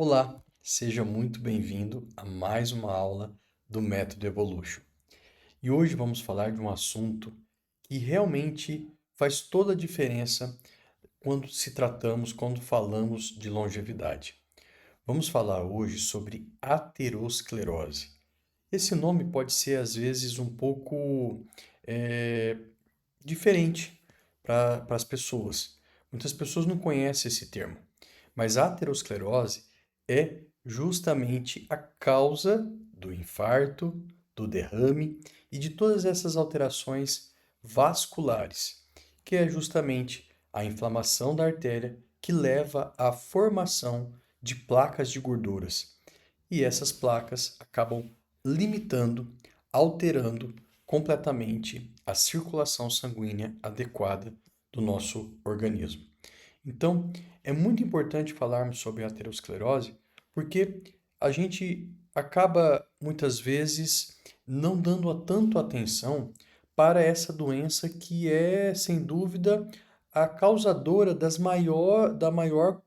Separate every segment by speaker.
Speaker 1: Olá, seja muito bem-vindo a mais uma aula do Método Evolution. E hoje vamos falar de um assunto que realmente faz toda a diferença quando falamos de longevidade. Vamos falar hoje sobre aterosclerose. Esse nome pode ser às vezes um pouco eh, diferente para as pessoas. Muitas pessoas não conhecem esse termo, mas a aterosclerose é justamente a causa do infarto, do derrame e de todas essas alterações vasculares, que é justamente a inflamação da artéria que leva à formação de placas de gorduras. E essas placas acabam limitando, alterando completamente a circulação sanguínea adequada do nosso organismo. Então, é muito importante falarmos sobre a aterosclerose, porque a gente acaba muitas vezes não dando tanto atenção para essa doença que é, sem dúvida, a causadora da maior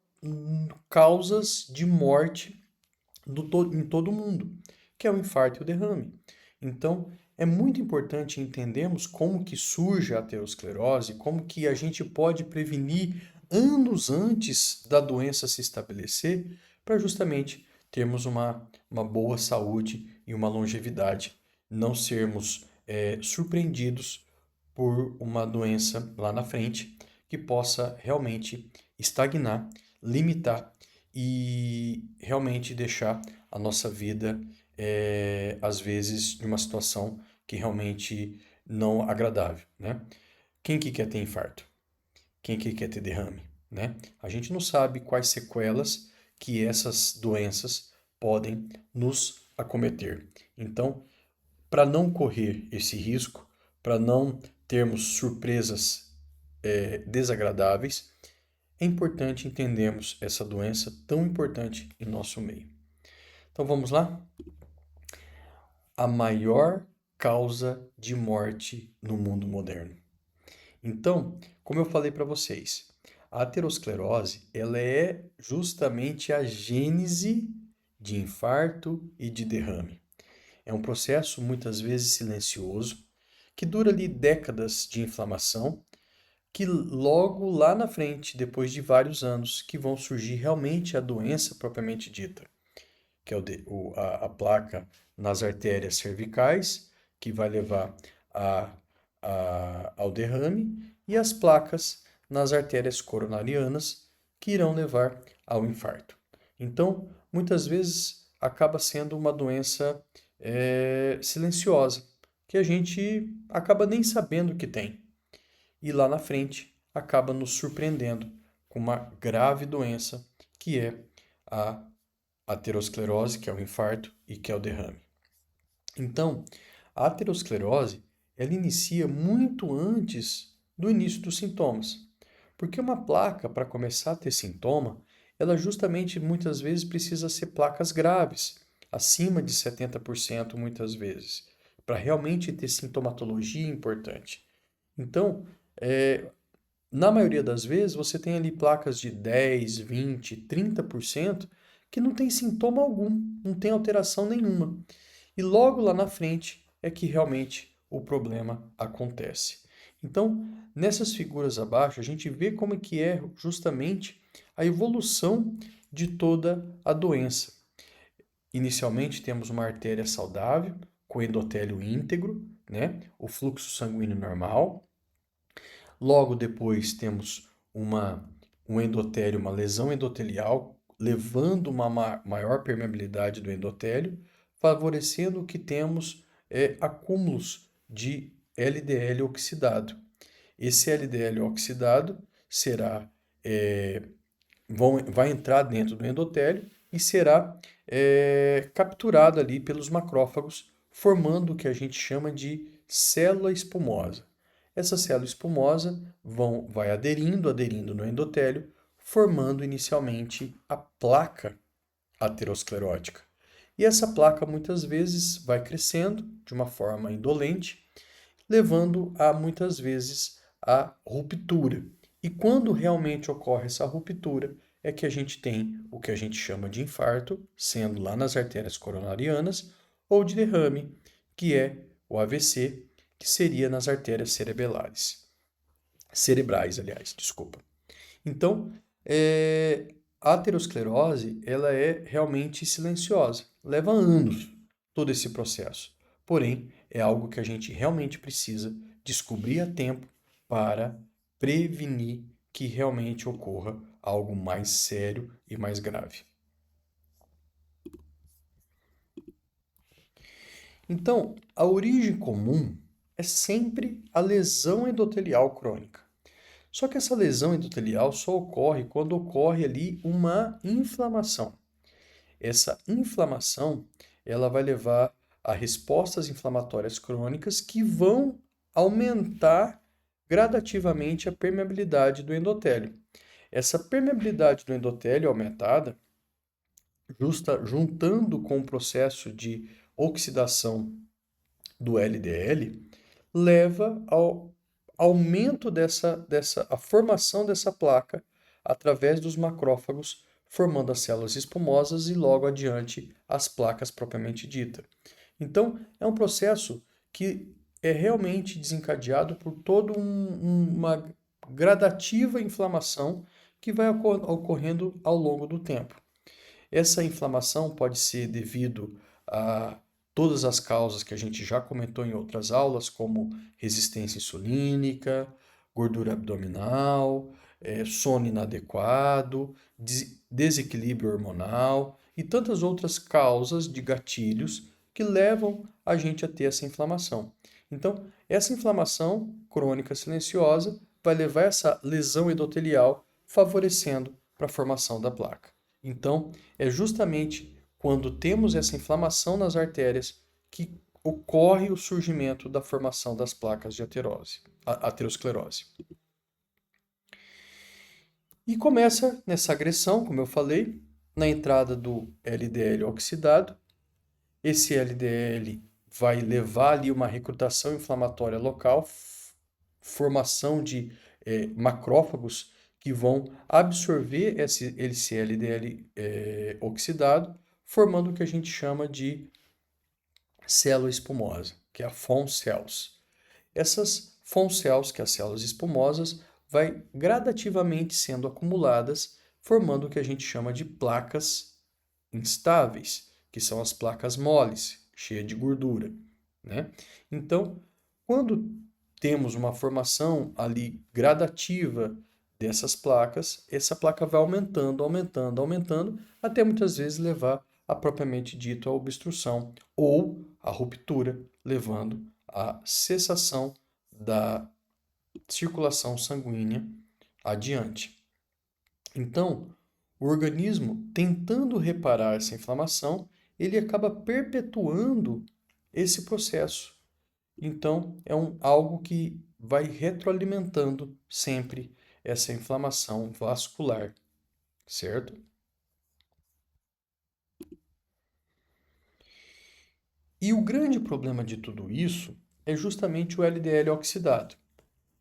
Speaker 1: causas de morte em todo o mundo, que é o infarto e o derrame. Então, é muito importante entendermos como que surge a aterosclerose, como que a gente pode prevenir anos antes da doença se estabelecer, para justamente termos uma boa saúde e uma longevidade, não sermos surpreendidos por uma doença lá na frente que possa realmente estagnar, limitar e realmente deixar a nossa vida, às vezes, em uma situação que realmente não agradável, né? Quem que quer ter infarto? Quem que quer ter derrame, né? A gente não sabe quais sequelas que essas doenças podem nos acometer. Então, para não correr esse risco, para não termos surpresas desagradáveis, é importante entendermos essa doença tão importante em nosso meio. Então vamos lá? A maior causa de morte no mundo moderno. Então, como eu falei para vocês, a aterosclerose, ela é justamente a gênese de infarto e de derrame. É um processo muitas vezes silencioso, que dura ali décadas de inflamação, que logo lá na frente, depois de vários anos, que vão surgir realmente a doença propriamente dita, que é a placa nas artérias cervicais, que vai levar ao derrame, e as placas nas artérias coronarianas, que irão levar ao infarto. Então, muitas vezes acaba sendo uma doença silenciosa, que a gente acaba nem sabendo que tem. E lá na frente acaba nos surpreendendo com uma grave doença, que é a aterosclerose, que é o infarto, e que é o derrame. Então, a aterosclerose, ela inicia muito antes do início dos sintomas. Porque uma placa, para começar a ter sintoma, ela justamente muitas vezes precisa ser placas graves, acima de 70% muitas vezes, para realmente ter sintomatologia importante. Então, na maioria das vezes, você tem ali placas de 10, 20, 30% que não tem sintoma algum, não tem alteração nenhuma. E logo lá na frente é que realmente o problema acontece. Então, nessas figuras abaixo, a gente vê como é que é justamente a evolução de toda a doença. Inicialmente temos uma artéria saudável, com endotélio íntegro, né? O fluxo sanguíneo normal. Logo depois temos um endotélio, uma lesão endotelial, levando uma maior permeabilidade do endotélio, favorecendo que temos acúmulos de LDL oxidado. Esse LDL oxidado será, vai entrar dentro do endotélio e será capturado ali pelos macrófagos, formando o que a gente chama de célula espumosa. Essa célula espumosa vai aderindo no endotélio, formando inicialmente a placa aterosclerótica. E essa placa muitas vezes vai crescendo de uma forma indolente, levando a muitas vezes a ruptura. E quando realmente ocorre essa ruptura, é que a gente tem o que a gente chama de infarto, sendo lá nas artérias coronarianas, ou de derrame, que é o AVC, que seria nas artérias cerebrais, aliás, desculpa. Então, a aterosclerose, ela é realmente silenciosa, leva anos todo esse processo. Porém, é algo que a gente realmente precisa descobrir a tempo para prevenir que realmente ocorra algo mais sério e mais grave. Então, a origem comum é sempre a lesão endotelial crônica. Só que essa lesão endotelial só ocorre quando ocorre ali uma inflamação. Essa inflamação, ela vai levar a respostas inflamatórias crônicas que vão aumentar gradativamente a permeabilidade do endotélio. Essa permeabilidade do endotélio aumentada, juntando com o processo de oxidação do LDL, leva ao aumento a formação dessa placa através dos macrófagos, formando as células espumosas e logo adiante as placas propriamente dita. Então, é um processo que é realmente desencadeado por toda uma gradativa inflamação que vai ocorrendo ao longo do tempo. Essa inflamação pode ser devido a todas as causas que a gente já comentou em outras aulas, como resistência insulínica, gordura abdominal, sono inadequado, desequilíbrio hormonal e tantas outras causas de gatilhos que levam a gente a ter essa inflamação. Então, essa inflamação crônica silenciosa vai levar essa lesão endotelial, favorecendo para a formação da placa. Então, é justamente quando temos essa inflamação nas artérias que ocorre o surgimento da formação das placas de aterosclerose. E começa nessa agressão, como eu falei, na entrada do LDL oxidado. Esse LDL vai levar ali uma recrutação inflamatória local, formação de macrófagos que vão absorver esse LDL oxidado, formando o que a gente chama de célula espumosa, que é a Fon cells. Essas Fon cells, que são as células espumosas, vai gradativamente sendo acumuladas, formando o que a gente chama de placas instáveis, que são as placas moles, cheias de gordura, né? Então, quando temos uma formação ali gradativa dessas placas, essa placa vai aumentando, aumentando, aumentando, até muitas vezes levar a propriamente dito a obstrução ou a ruptura, levando à cessação da circulação sanguínea adiante. Então, o organismo, tentando reparar essa inflamação, ele acaba perpetuando esse processo. Então, é algo que vai retroalimentando sempre essa inflamação vascular, certo? E o grande problema de tudo isso é justamente o LDL oxidado.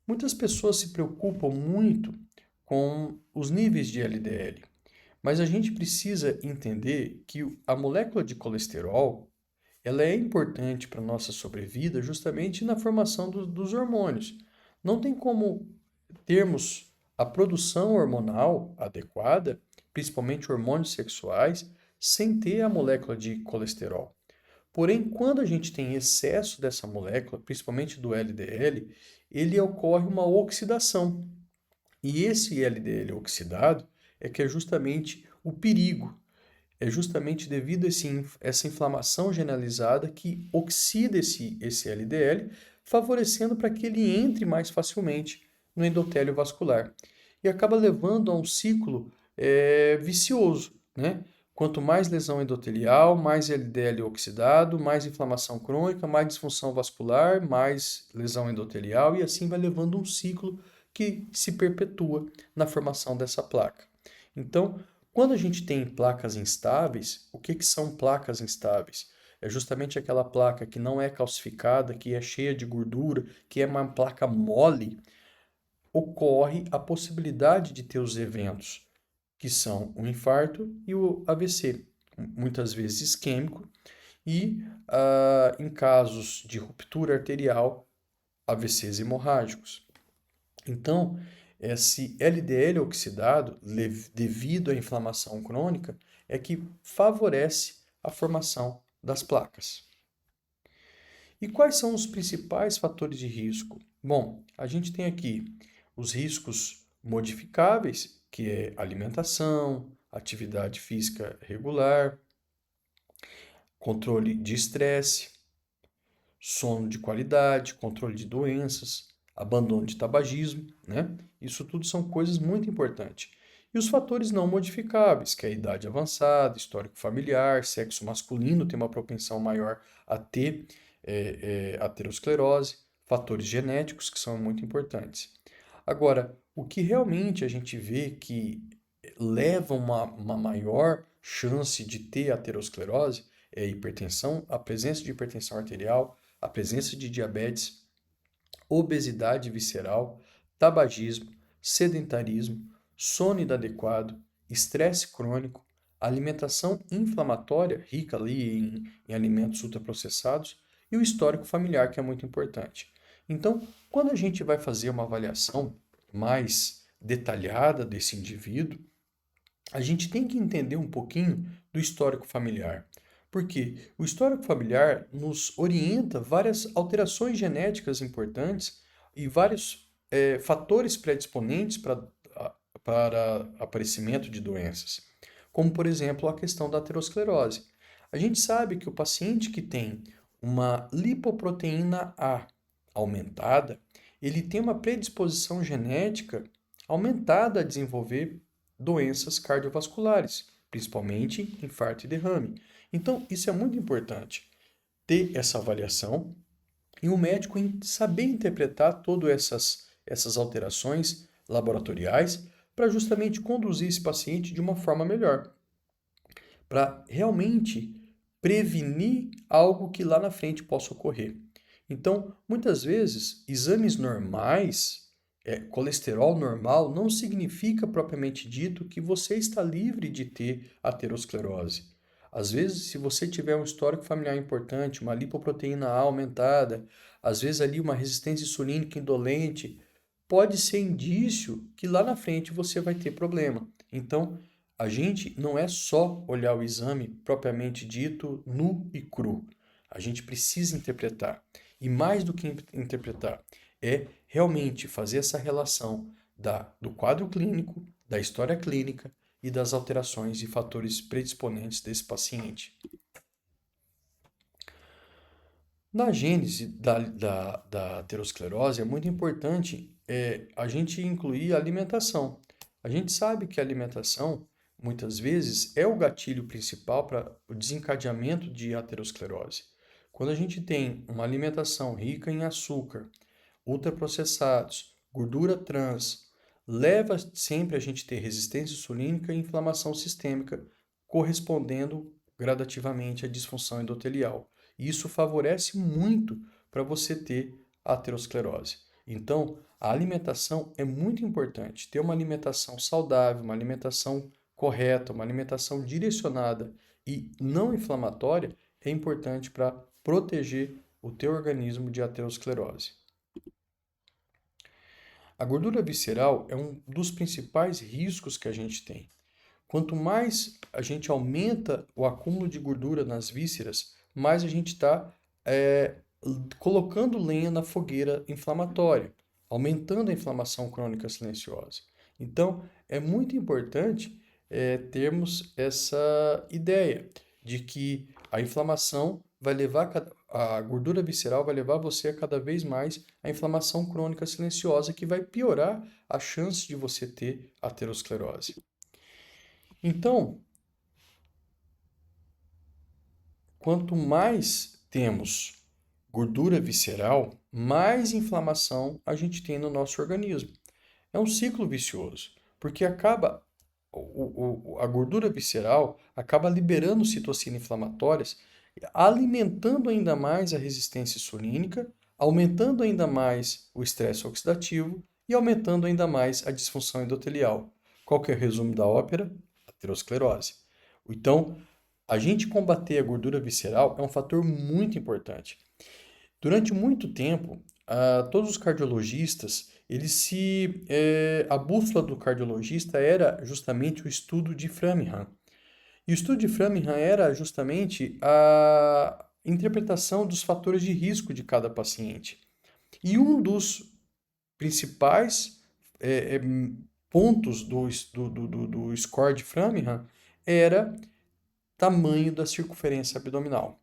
Speaker 1: Muitas pessoas se preocupam muito com os níveis de LDL, mas a gente precisa entender que a molécula de colesterol, ela é importante para a nossa sobrevida justamente na formação dos hormônios. Não tem como termos a produção hormonal adequada, principalmente hormônios sexuais, sem ter a molécula de colesterol. Porém, quando a gente tem excesso dessa molécula, principalmente do LDL, ele ocorre uma oxidação. E esse LDL oxidado é que é justamente o perigo. É justamente devido a essa inflamação generalizada que oxida esse LDL, favorecendo para que ele entre mais facilmente no endotélio vascular. E acaba levando a um ciclo vicioso, né? Quanto mais lesão endotelial, mais LDL oxidado, mais inflamação crônica, mais disfunção vascular, mais lesão endotelial, e assim vai levando um ciclo que se perpetua na formação dessa placa. Então, quando a gente tem placas instáveis, o que são placas instáveis? É justamente aquela placa que não é calcificada, que é cheia de gordura, que é uma placa mole, ocorre a possibilidade de ter os eventos que são o infarto e o AVC, muitas vezes isquêmico, e em casos de ruptura arterial, AVCs hemorrágicos. Então, esse LDL oxidado, devido à inflamação crônica, é que favorece a formação das placas. E quais são os principais fatores de risco? Bom, a gente tem aqui os riscos modificáveis, que é alimentação, atividade física regular, controle de estresse, sono de qualidade, controle de doenças, abandono de tabagismo, né? Isso tudo são coisas muito importantes. E os fatores não modificáveis, que é a idade avançada, histórico familiar, sexo masculino tem uma propensão maior a ter aterosclerose, fatores genéticos que são muito importantes. Agora, o que realmente a gente vê que leva uma maior chance de ter aterosclerose é a hipertensão, a presença de hipertensão arterial, a presença de diabetes, obesidade visceral, tabagismo, sedentarismo, sono inadequado, estresse crônico, alimentação inflamatória, rica ali em alimentos ultraprocessados, e o histórico familiar, que é muito importante. Então, quando a gente vai fazer uma avaliação mais detalhada desse indivíduo, a gente tem que entender um pouquinho do histórico familiar. Porque o histórico familiar nos orienta várias alterações genéticas importantes e vários fatores predisponentes para aparecimento de doenças, como por exemplo a questão da aterosclerose. A gente sabe que o paciente que tem uma lipoproteína A aumentada, ele tem uma predisposição genética aumentada a desenvolver doenças cardiovasculares, principalmente infarto e derrame. Então, isso é muito importante, ter essa avaliação e o médico saber interpretar todas essas alterações laboratoriais para justamente conduzir esse paciente de uma forma melhor, para realmente prevenir algo que lá na frente possa ocorrer. Então, muitas vezes, exames normais, colesterol normal, não significa propriamente dito que você está livre de ter aterosclerose. Às vezes, se você tiver um histórico familiar importante, uma lipoproteína A aumentada, às vezes ali uma resistência insulínica indolente, pode ser indício que lá na frente você vai ter problema. Então, a gente não é só olhar o exame propriamente dito nu e cru. A gente precisa interpretar. E mais do que interpretar, é realmente fazer essa relação do quadro clínico, da história clínica e das alterações e fatores predisponentes desse paciente. Na gênese da aterosclerose é muito importante a gente incluir a alimentação. A gente sabe que a alimentação, muitas vezes, é o gatilho principal para o desencadeamento de aterosclerose. Quando a gente tem uma alimentação rica em açúcar, ultraprocessados, gordura trans, leva sempre a gente ter resistência insulínica e inflamação sistêmica, correspondendo gradativamente à disfunção endotelial. E isso favorece muito para você ter aterosclerose. Então, a alimentação é muito importante. Ter uma alimentação saudável, uma alimentação correta, uma alimentação direcionada e não inflamatória é importante para proteger o teu organismo de aterosclerose. A gordura visceral é um dos principais riscos que a gente tem. Quanto mais a gente aumenta o acúmulo de gordura nas vísceras, mais a gente está colocando lenha na fogueira inflamatória, aumentando a inflamação crônica silenciosa. Então, é muito importante termos essa ideia de que a inflamação vai levar a gordura visceral vai levar você a cada vez mais a inflamação crônica silenciosa, que vai piorar a chance de você ter aterosclerose. Então, quanto mais temos gordura visceral, mais inflamação a gente tem no nosso organismo. É um ciclo vicioso, porque a gordura visceral acaba liberando citocinas inflamatórias, alimentando ainda mais a resistência insulínica, aumentando ainda mais o estresse oxidativo e aumentando ainda mais a disfunção endotelial. Qual que é o resumo da ópera? Aterosclerose. Então, a gente combater a gordura visceral é um fator muito importante. Durante muito tempo, todos os cardiologistas, a bússola do cardiologista era justamente o estudo de Framingham. E o estudo de Framingham era justamente a interpretação dos fatores de risco de cada paciente. E um dos principais é, é, pontos do score de Framingham era tamanho da circunferência abdominal,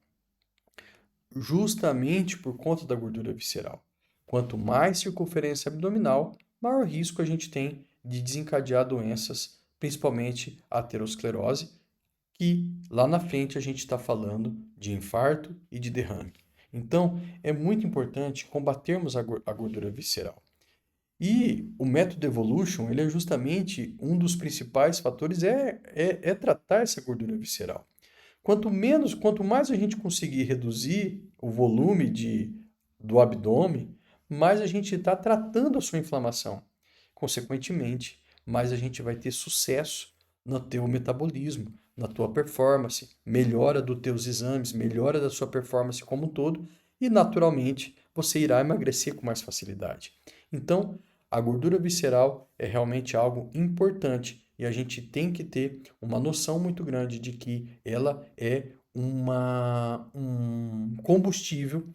Speaker 1: justamente por conta da gordura visceral. Quanto mais circunferência abdominal, maior risco a gente tem de desencadear doenças, principalmente a aterosclerose, que lá na frente a gente está falando de infarto e de derrame. Então, é muito importante combatermos a gordura visceral. E o método Evolution, ele é justamente um dos principais fatores, é tratar essa gordura visceral. Quanto mais a gente conseguir reduzir o volume do abdômen, mais a gente está tratando a sua inflamação. Consequentemente, mais a gente vai ter sucesso no teu metabolismo, na tua performance, melhora dos teus exames, melhora da sua performance como um todo e, naturalmente, você irá emagrecer com mais facilidade. Então, a gordura visceral é realmente algo importante e a gente tem que ter uma noção muito grande de que ela é um combustível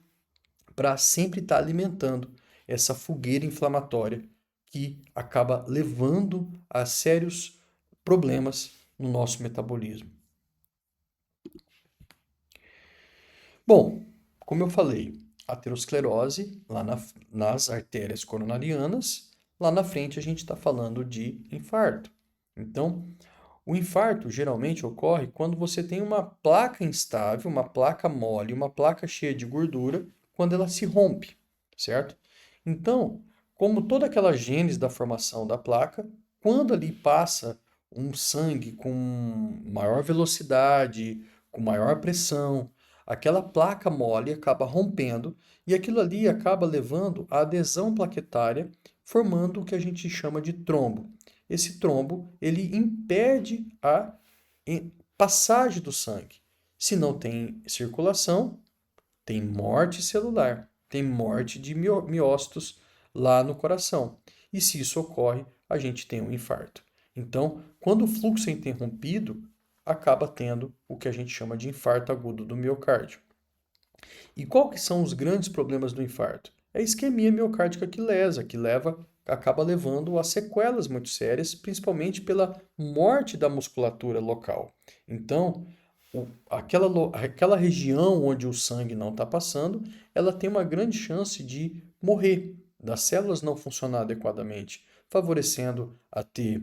Speaker 1: para sempre estar alimentando essa fogueira inflamatória que acaba levando a sérios problemas no nosso metabolismo. Bom, como eu falei, aterosclerose nas artérias coronarianas, lá na frente a gente está falando de infarto. Então, o infarto geralmente ocorre quando você tem uma placa instável, uma placa mole, uma placa cheia de gordura, quando ela se rompe, certo? Então, como toda aquela gênese da formação da placa, quando ali passa um sangue com maior velocidade, com maior pressão, aquela placa mole acaba rompendo e aquilo ali acaba levando à adesão plaquetária, formando o que a gente chama de trombo. Esse trombo, ele impede a passagem do sangue. Se não tem circulação, tem morte celular, tem morte de miócitos lá no coração. E se isso ocorre, a gente tem um infarto. Então, quando o fluxo é interrompido, acaba tendo o que a gente chama de infarto agudo do miocárdio. E qual que são os grandes problemas do infarto? É a isquemia miocárdica que acaba levando a sequelas muito sérias, principalmente pela morte da musculatura local. Então, aquela região onde o sangue não está passando, ela tem uma grande chance de morrer, das células não funcionar adequadamente, favorecendo a ter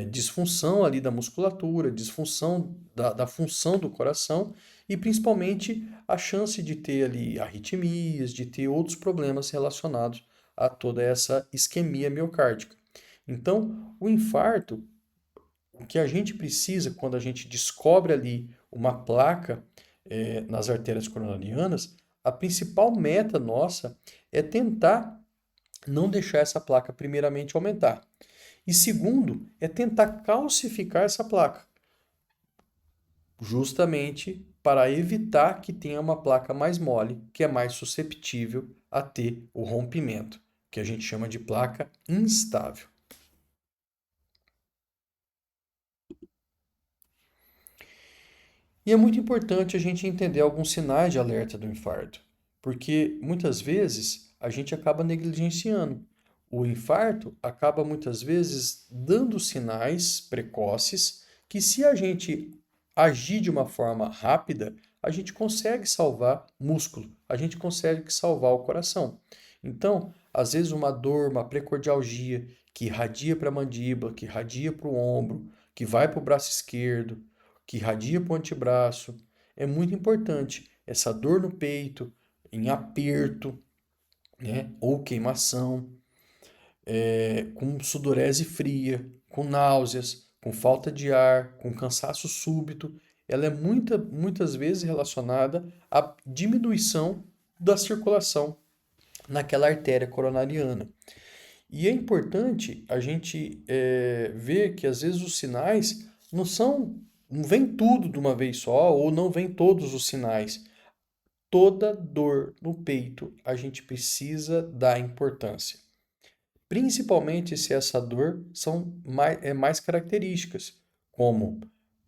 Speaker 1: disfunção ali da musculatura, disfunção da função do coração e principalmente a chance de ter ali arritmias, de ter outros problemas relacionados a toda essa isquemia miocárdica. Então, o infarto, o que a gente precisa quando a gente descobre ali uma placa nas artérias coronarianas, a principal meta nossa é tentar não deixar essa placa, primeiramente, aumentar. E segundo, é tentar calcificar essa placa, justamente para evitar que tenha uma placa mais mole, que é mais susceptível a ter o rompimento, que a gente chama de placa instável. E é muito importante a gente entender alguns sinais de alerta do infarto, porque muitas vezes a gente acaba negligenciando. O infarto acaba muitas vezes dando sinais precoces que, se a gente agir de uma forma rápida, a gente consegue salvar músculo, a gente consegue salvar o coração. Então, às vezes uma dor, uma precordialgia que irradia para a mandíbula, que irradia para o ombro, que vai para o braço esquerdo, que irradia para o antebraço, é muito importante. Essa dor no peito, em aperto, né, ou queimação, com sudorese fria, com náuseas, com falta de ar, com cansaço súbito, ela é muitas vezes relacionada à diminuição da circulação naquela artéria coronariana. E é importante a gente ver que às vezes os sinais não vem tudo de uma vez só, ou não vem todos os sinais. Toda dor no peito a gente precisa dar importância. Principalmente se essa dor são mais características, como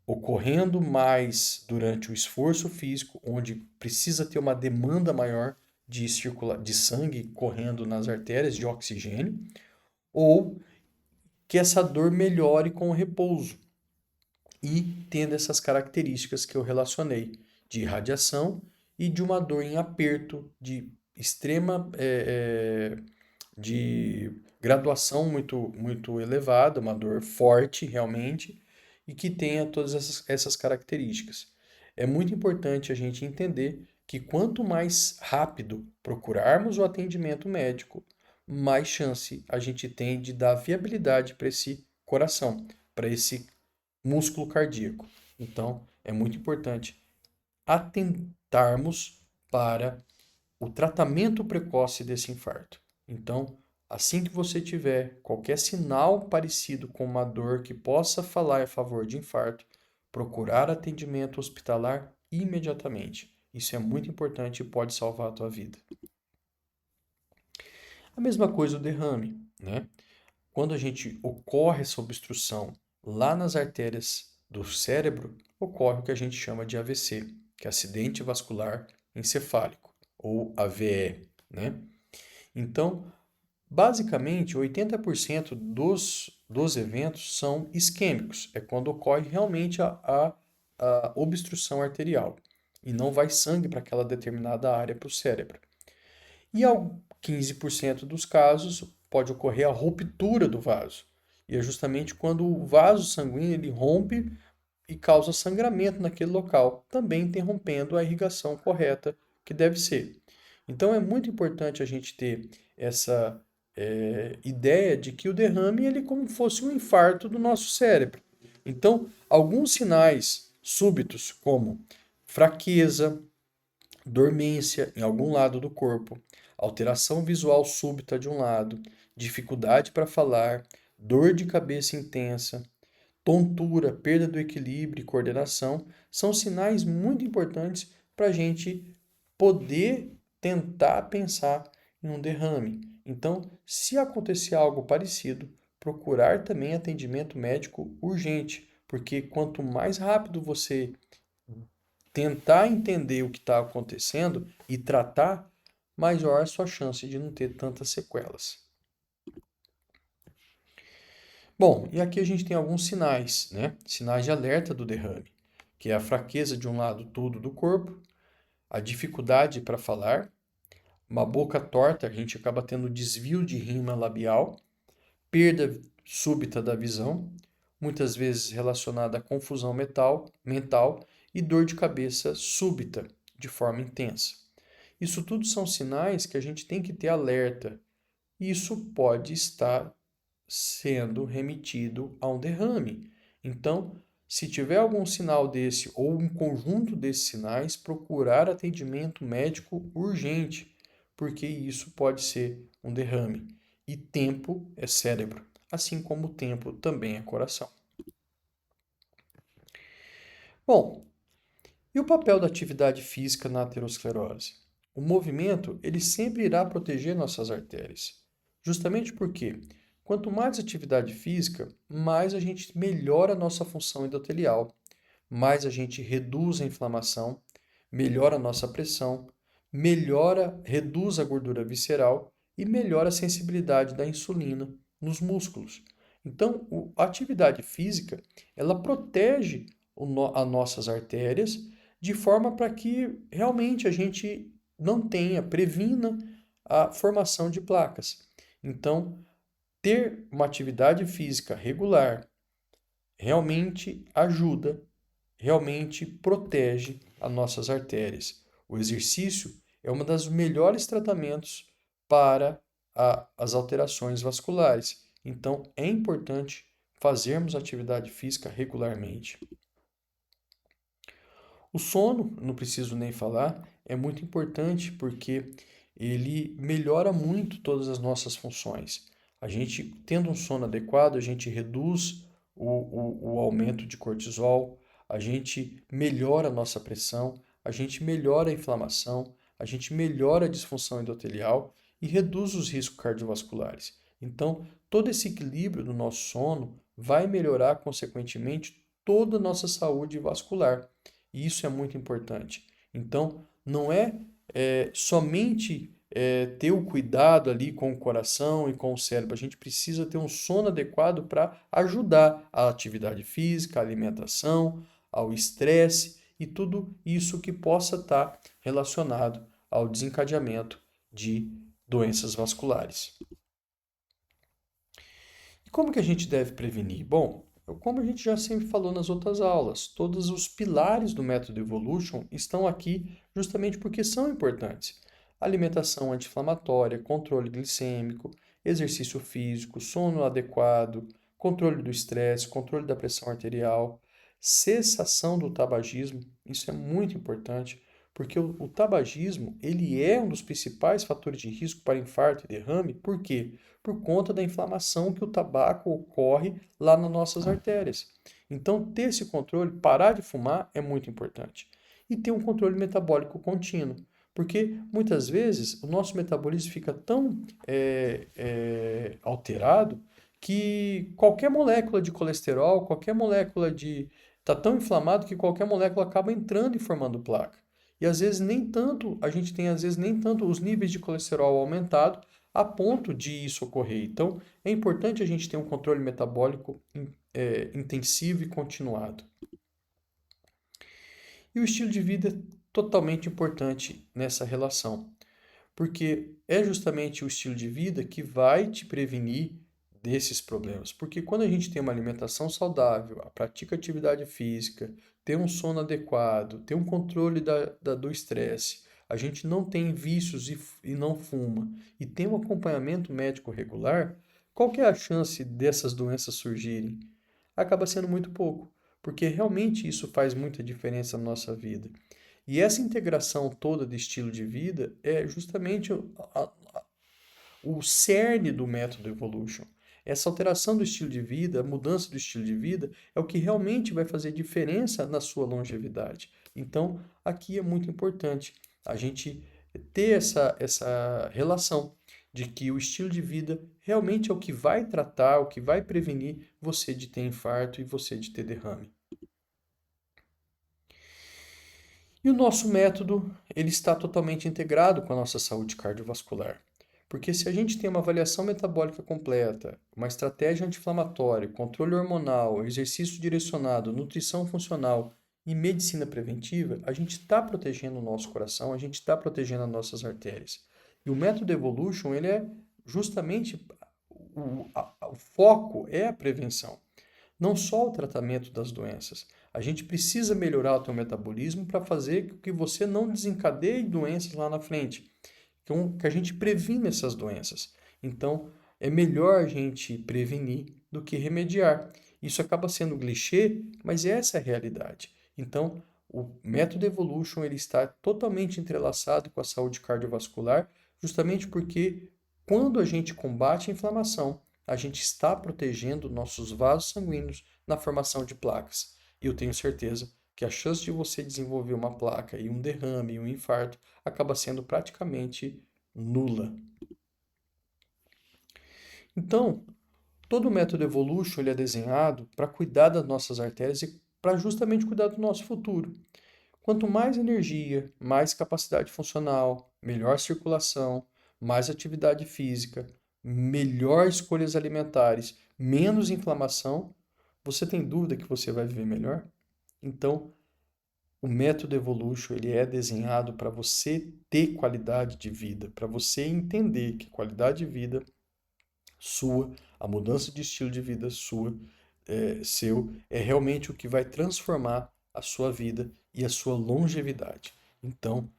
Speaker 1: ocorrendo mais durante o esforço físico, onde precisa ter uma demanda maior de sangue correndo nas artérias, de oxigênio, ou que essa dor melhore com o repouso e tendo essas características que eu relacionei, de irradiação e de uma dor em aperto, de extrema, de graduação muito elevada, uma dor forte realmente, e que tenha todas essas características. É muito importante a gente entender que quanto mais rápido procurarmos o atendimento médico, mais chance a gente tem de dar viabilidade para esse coração, para esse músculo cardíaco. Então, é muito importante atentarmos para o tratamento precoce desse infarto. Então, assim que você tiver qualquer sinal parecido com uma dor que possa falar a favor de infarto, procurar atendimento hospitalar imediatamente. Isso é muito importante e pode salvar a tua vida. A mesma coisa o derrame, né? Quando a gente ocorre essa obstrução lá nas artérias do cérebro, ocorre o que a gente chama de AVC, que é acidente vascular encefálico, ou AVE, né? Então, basicamente, 80% dos eventos são isquêmicos, é quando ocorre realmente a obstrução arterial e não vai sangue para aquela determinada área para o cérebro. E ao 15% dos casos pode ocorrer a ruptura do vaso. E é justamente quando o vaso sanguíneo ele rompe e causa sangramento naquele local, também interrompendo a irrigação correta que deve ser. Então é muito importante a gente ter essa ideia de que o derrame ele é como fosse um infarto do nosso cérebro. Então, alguns sinais súbitos, como fraqueza, dormência em algum lado do corpo, alteração visual súbita de um lado, dificuldade para falar, dor de cabeça intensa, tontura, perda do equilíbrio e coordenação, são sinais muito importantes para a gente poder tentar pensar em um derrame. Então, se acontecer algo parecido, procurar também atendimento médico urgente, porque quanto mais rápido você tentar entender o que está acontecendo e tratar, maior a sua chance de não ter tantas sequelas. Bom, e aqui a gente tem alguns sinais, né? Sinais de alerta do derrame, que é a fraqueza de um lado todo do corpo, a dificuldade para falar, uma boca torta, a gente acaba tendo desvio de rima labial, perda súbita da visão, muitas vezes relacionada à confusão mental e dor de cabeça súbita, de forma intensa. Isso tudo são sinais que a gente tem que ter alerta. Isso pode estar sendo remetido a um derrame. Então, se tiver algum sinal desse ou um conjunto desses sinais, procurar atendimento médico urgente, porque isso pode ser um derrame. E tempo é cérebro, assim como o tempo também é coração. Bom, e o papel da atividade física na aterosclerose? O movimento, ele sempre irá proteger nossas artérias. Justamente porque quanto mais atividade física, mais a gente melhora a nossa função endotelial, mais a gente reduz a inflamação, melhora a nossa pressão, reduz a gordura visceral e melhora a sensibilidade da insulina nos músculos. Então, a atividade física, ela protege as nossas artérias de forma para que realmente a gente não tenha, previna a formação de placas. Então, ter uma atividade física regular realmente ajuda, realmente protege as nossas artérias. O exercício é um dos melhores tratamentos para as alterações vasculares. Então, é importante fazermos atividade física regularmente. O sono, não preciso nem falar, é muito importante porque ele melhora muito todas as nossas funções. A gente, tendo um sono adequado, a gente reduz o aumento de cortisol, a gente melhora a nossa pressão, a gente melhora a inflamação, a gente melhora a disfunção endotelial e reduz os riscos cardiovasculares. Então, todo esse equilíbrio do nosso sono vai melhorar, consequentemente, toda a nossa saúde vascular. E isso é muito importante. Então, não é, somente ter o cuidado ali com o coração e com o cérebro. A gente precisa ter um sono adequado para ajudar a atividade física, a alimentação, ao estresse e tudo isso que possa estar relacionado ao desencadeamento de doenças vasculares. E como que a gente deve prevenir? Bom, como a gente já sempre falou nas outras aulas, todos os pilares do método Evolution estão aqui justamente porque são importantes. Alimentação anti-inflamatória, controle glicêmico, exercício físico, sono adequado, controle do estresse, controle da pressão arterial, cessação do tabagismo, isso é muito importante, porque o tabagismo, ele é um dos principais fatores de risco para infarto e derrame, por quê? Por conta da inflamação que o tabaco ocorre lá nas nossas artérias. Então, ter esse controle, parar de fumar é muito importante. E ter um controle metabólico contínuo, porque muitas vezes o nosso metabolismo fica tão alterado que qualquer molécula de colesterol, qualquer molécula de... está tão inflamado que qualquer molécula acaba entrando e formando placa. E às vezes nem tanto, a gente tem às vezes nem tanto os níveis de colesterol aumentado a ponto de isso ocorrer. Então, é importante a gente ter um controle metabólico intensivo e continuado. E o estilo de vida é totalmente importante nessa relação, porque é justamente o estilo de vida que vai te prevenir desses problemas. Porque quando a gente tem uma alimentação saudável, pratica atividade física, tem um sono adequado, tem um controle do estresse, a gente não tem vícios e não fuma, e tem um acompanhamento médico regular, qual que é a chance dessas doenças surgirem? Acaba sendo muito pouco, porque realmente isso faz muita diferença na nossa vida. E essa integração toda de estilo de vida é justamente o cerne do método Evolution. Essa alteração do estilo de vida, a mudança do estilo de vida, é o que realmente vai fazer diferença na sua longevidade. Então, aqui é muito importante a gente ter essa relação de que o estilo de vida realmente é o que vai tratar, o que vai prevenir você de ter infarto e você de ter derrame. E o nosso método, ele está totalmente integrado com a nossa saúde cardiovascular. Porque se a gente tem uma avaliação metabólica completa, uma estratégia anti-inflamatória, controle hormonal, exercício direcionado, nutrição funcional e medicina preventiva, a gente está protegendo o nosso coração, a gente está protegendo as nossas artérias. E o método Evolution, ele é justamente o foco é a prevenção, não só o tratamento das doenças. A gente precisa melhorar o teu metabolismo para fazer com que você não desencadeie doenças lá na frente. Então, que a gente previna essas doenças. Então, é melhor a gente prevenir do que remediar. Isso acaba sendo clichê, mas essa é a realidade. Então, o método Evolution ele está totalmente entrelaçado com a saúde cardiovascular, justamente porque quando a gente combate a inflamação, a gente está protegendo nossos vasos sanguíneos na formação de placas. E eu tenho certeza que a chance de você desenvolver uma placa e um derrame e um infarto acaba sendo praticamente nula. Então, todo o método Evolution ele é desenhado para cuidar das nossas artérias e para justamente cuidar do nosso futuro. Quanto mais energia, mais capacidade funcional, melhor circulação, mais atividade física, melhor escolhas alimentares, menos inflamação, você tem dúvida que você vai viver melhor? Então, o método Evolution ele é desenhado para você ter qualidade de vida, para você entender que qualidade de vida sua, a mudança de estilo de vida sua, seu, é realmente o que vai transformar a sua vida e a sua longevidade. Então,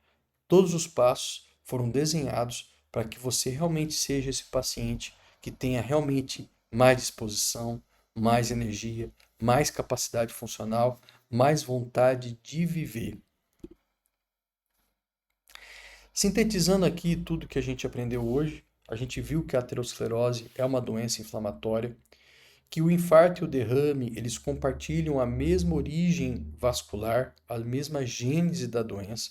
Speaker 1: todos os passos foram desenhados para que você realmente seja esse paciente que tenha realmente mais disposição, mais energia, mais capacidade funcional, mais vontade de viver. Sintetizando aqui tudo que a gente aprendeu hoje, A gente viu que a aterosclerose é uma doença inflamatória, que o infarto e o derrame, eles compartilham a mesma origem vascular, a mesma gênese da doença,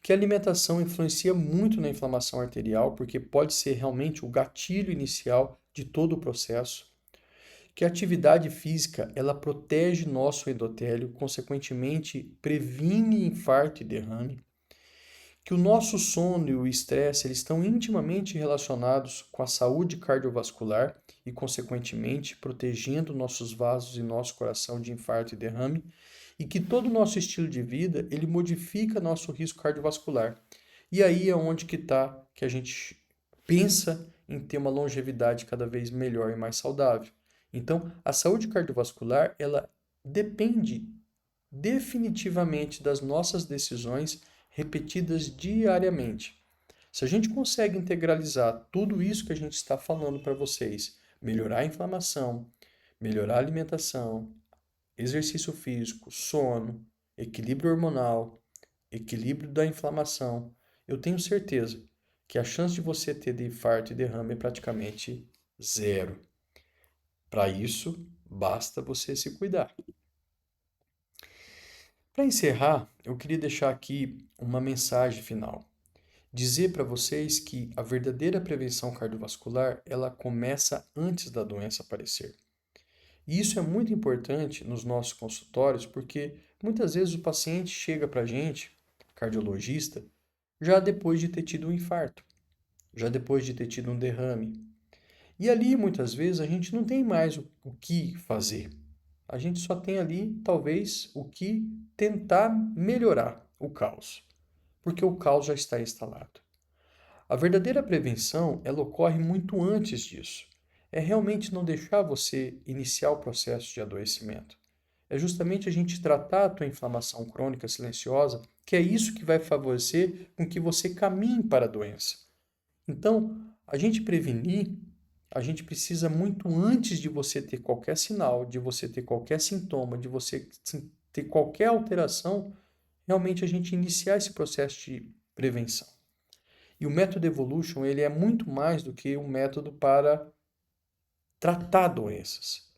Speaker 1: que a alimentação influencia muito na inflamação arterial, porque pode ser realmente o gatilho inicial de todo o processo, que a atividade física, ela protege nosso endotélio, consequentemente previne infarto e derrame, que o nosso sono e o estresse eles estão intimamente relacionados com a saúde cardiovascular e, consequentemente, protegendo nossos vasos e nosso coração de infarto e derrame, e que todo o nosso estilo de vida ele modifica nosso risco cardiovascular. E aí é onde que está que a gente pensa em ter uma longevidade cada vez melhor e mais saudável. Então, a saúde cardiovascular ela depende definitivamente das nossas decisões repetidas diariamente. Se a gente consegue integralizar tudo isso que a gente está falando para vocês, melhorar a inflamação, melhorar a alimentação, exercício físico, sono, equilíbrio hormonal, equilíbrio da inflamação, eu tenho certeza que a chance de você ter de infarto e derrame é praticamente zero. Para isso, basta você se cuidar. Para encerrar, eu queria deixar aqui uma mensagem final. Dizer para vocês que a verdadeira prevenção cardiovascular, ela começa antes da doença aparecer. E isso é muito importante nos nossos consultórios, porque muitas vezes o paciente chega para a gente, cardiologista, já depois de ter tido um infarto, já depois de ter tido um derrame. E ali, muitas vezes, a gente não tem mais o que fazer. A gente só tem ali, talvez, o que tentar melhorar o caos, porque o caos já está instalado. A verdadeira prevenção, ela ocorre muito antes disso. É realmente não deixar você iniciar o processo de adoecimento. É justamente a gente tratar a tua inflamação crônica silenciosa, que é isso que vai favorecer com que você caminhe para a doença. Então, a gente prevenir, a gente precisa muito antes de você ter qualquer sinal, de você ter qualquer sintoma, de você ter qualquer alteração, realmente a gente iniciar esse processo de prevenção. E o método Evolution, ele é muito mais do que um método para tratar doenças.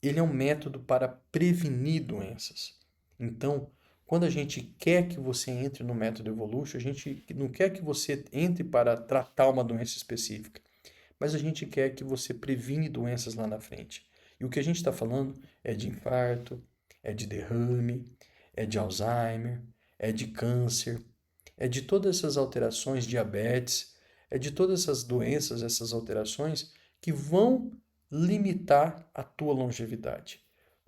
Speaker 1: Ele é um método para prevenir doenças. Então, quando a gente quer que você entre no método Evolution, a gente não quer que você entre para tratar uma doença específica, mas a gente quer que você previne doenças lá na frente. E o que a gente está falando é de infarto, é de derrame, é de Alzheimer, é de câncer, é de todas essas alterações, diabetes, é de todas essas doenças, essas alterações que vão limitar a tua longevidade,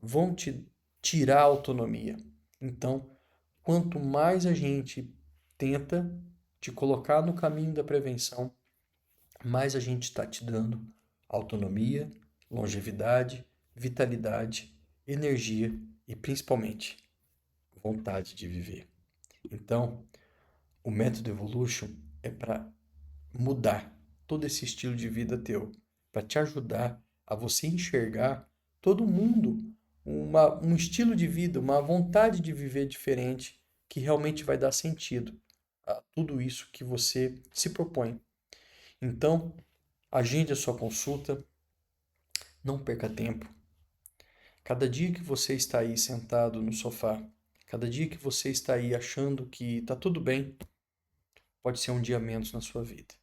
Speaker 1: vão te tirar a autonomia. Então, quanto mais a gente tenta te colocar no caminho da prevenção, mais a gente está te dando autonomia, longevidade, vitalidade, energia e principalmente vontade de viver. Então, o método Evolution é para mudar todo esse estilo de vida teu, para te ajudar a você enxergar todo mundo, um estilo de vida, uma vontade de viver diferente que realmente vai dar sentido a tudo isso que você se propõe. Então, agende a sua consulta, não perca tempo. Cada dia que você está aí sentado no sofá, cada dia que você está aí achando que está tudo bem, pode ser um dia menos na sua vida.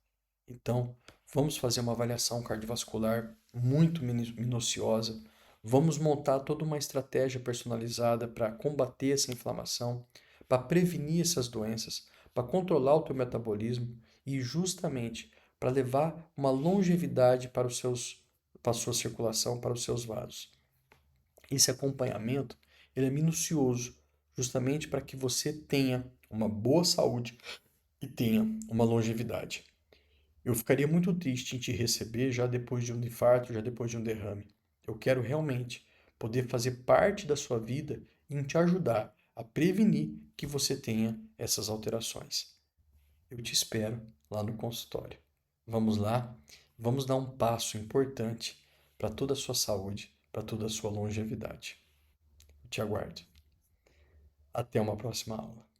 Speaker 1: Então, vamos fazer uma avaliação cardiovascular muito minuciosa. Vamos montar toda uma estratégia personalizada para combater essa inflamação, para prevenir essas doenças, para controlar o teu metabolismo e justamente para levar uma longevidade para para a sua circulação, para os seus vasos. Esse acompanhamento, ele é minucioso, justamente para que você tenha uma boa saúde e tenha uma longevidade. Eu ficaria muito triste em te receber já depois de um infarto, já depois de um derrame. Eu quero realmente poder fazer parte da sua vida e em te ajudar a prevenir que você tenha essas alterações. Eu te espero lá no consultório. Vamos lá? Vamos dar um passo importante para toda a sua saúde, para toda a sua longevidade. Eu te aguardo. Até uma próxima aula.